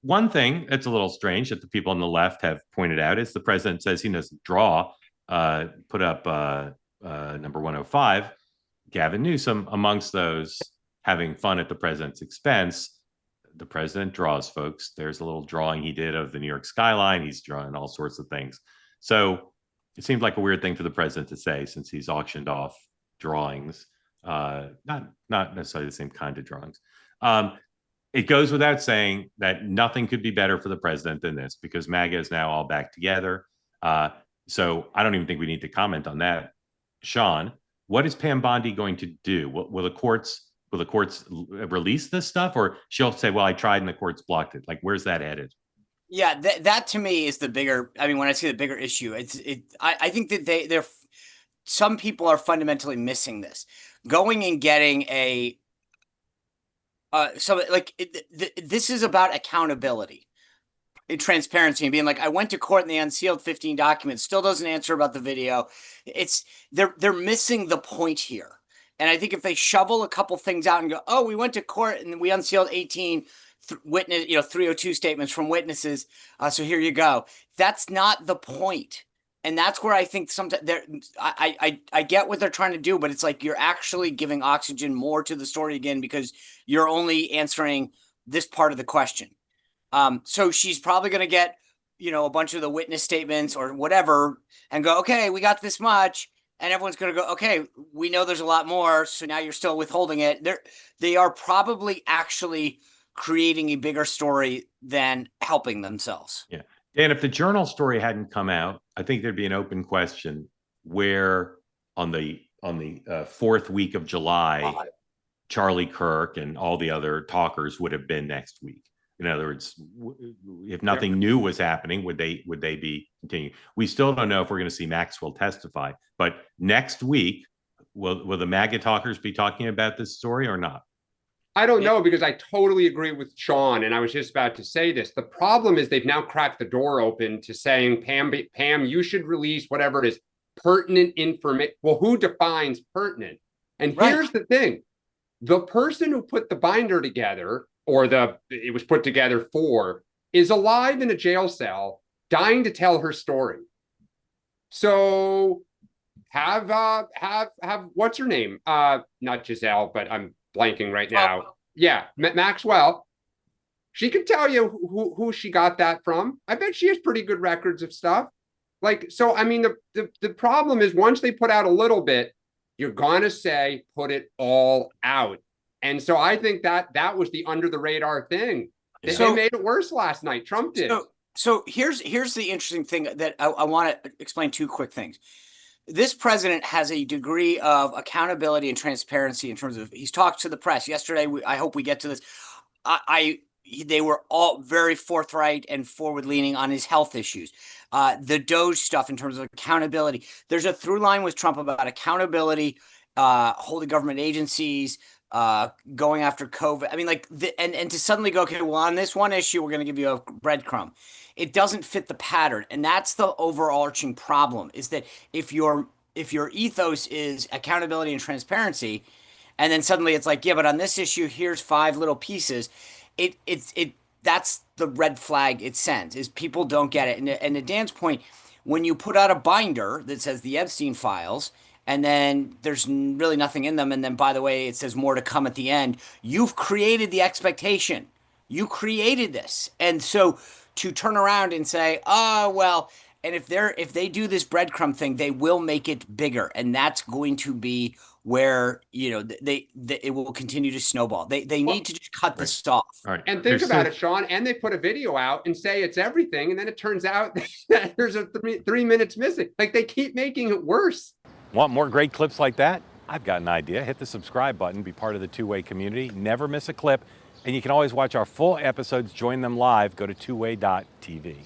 one thing that's a little strange that the people on the left have pointed out is the president says he doesn't draw, put up number 105, Gavin Newsom, amongst those having fun at the president's expense. The president draws, folks. There's a little drawing he did of the New York skyline. He's drawing all sorts of things. So it seemed like a weird thing for the president to say since he's auctioned off drawings, not necessarily the same kind of drawings. It goes without saying that nothing could be better for the president than this because MAGA is now all back together. So I don't even think we need to comment on that. Sean, what is Pam Bondi going to do? Will the courts release this stuff, or she'll say, "Well, I tried and the courts blocked it"? Like, where's that headed? Yeah, that to me is the bigger. I mean, when I see the bigger issue, I think that they're some people are fundamentally missing this. Going and getting a this is about accountability and transparency and being like, I went to court and they unsealed 15 documents, still doesn't answer about the video. They're missing the point here. And I think if they shovel a couple things out and go, oh, we went to court and we unsealed 18 witness, 302 statements from witnesses. So here you go. That's not the point. And that's where I think sometimes I get what they're trying to do, but it's like you're actually giving oxygen more to the story again because you're only answering this part of the question. So she's probably going to get, a bunch of the witness statements or whatever and go, okay, we got this much. And everyone's going to go, okay, we know there's a lot more. So now you're still withholding it. They are probably actually creating a bigger story than helping themselves. Yeah. Dan, if the Journal story hadn't come out, I think there'd be an open question where on the fourth week of July, Charlie Kirk and all the other talkers would have been next week. In other words, if nothing new was happening, would they be continuing? We still don't know if we're going to see Maxwell testify, but next week, will the MAGA talkers be talking about this story or not? I don't know, because I totally agree with Sean, and I was just about to say this. The problem is they've now cracked the door open to saying, Pam, you should release whatever it is, pertinent information. Well, who defines pertinent? And here's the thing. The person who put the binder together, or it was put together for, is alive in a jail cell, dying to tell her story. So have what's her name? Not Giselle, but I'm blanking right now. Yeah, Maxwell. She can tell you who she got that from. I bet she has pretty good records of stuff. So I mean, the problem is once they put out a little bit, you're gonna say put it all out. And so I think that was the under the radar thing. They made it worse last night. Trump did. So here's the interesting thing that I want to explain two quick things. This president has a degree of accountability and transparency in terms of he's talked to the press yesterday. I hope we get to this. They were all very forthright and forward leaning on his health issues. The Doge stuff in terms of accountability. There's a through line with Trump about accountability, holding government agencies, going after COVID. I mean, and to suddenly go, okay, well, on this one issue, we're going to give you a breadcrumb. It doesn't fit the pattern. And that's the overarching problem, is that if your ethos is accountability and transparency, and then suddenly it's like, yeah, but on this issue, here's 5 little pieces. That's the red flag it sends, is people don't get it. And to Dan's point, when you put out a binder that says the Epstein files, and then there's really nothing in them, and then, by the way, it says more to come at the end, you've created the expectation. You created this. And so to turn around and say, oh, well, and if they do this breadcrumb thing, they will make it bigger. And that's going to be where, it will continue to snowball. They need to just cut this off. Right. And think about it, Sean, and they put a video out and say it's everything. And then it turns out that there's 3 minutes missing. Like, they keep making it worse. Want more great clips like that? I've got an idea. Hit the subscribe button, be part of the Two-Way community, never miss a clip. And you can always watch our full episodes, join them live, go to twoway.tv.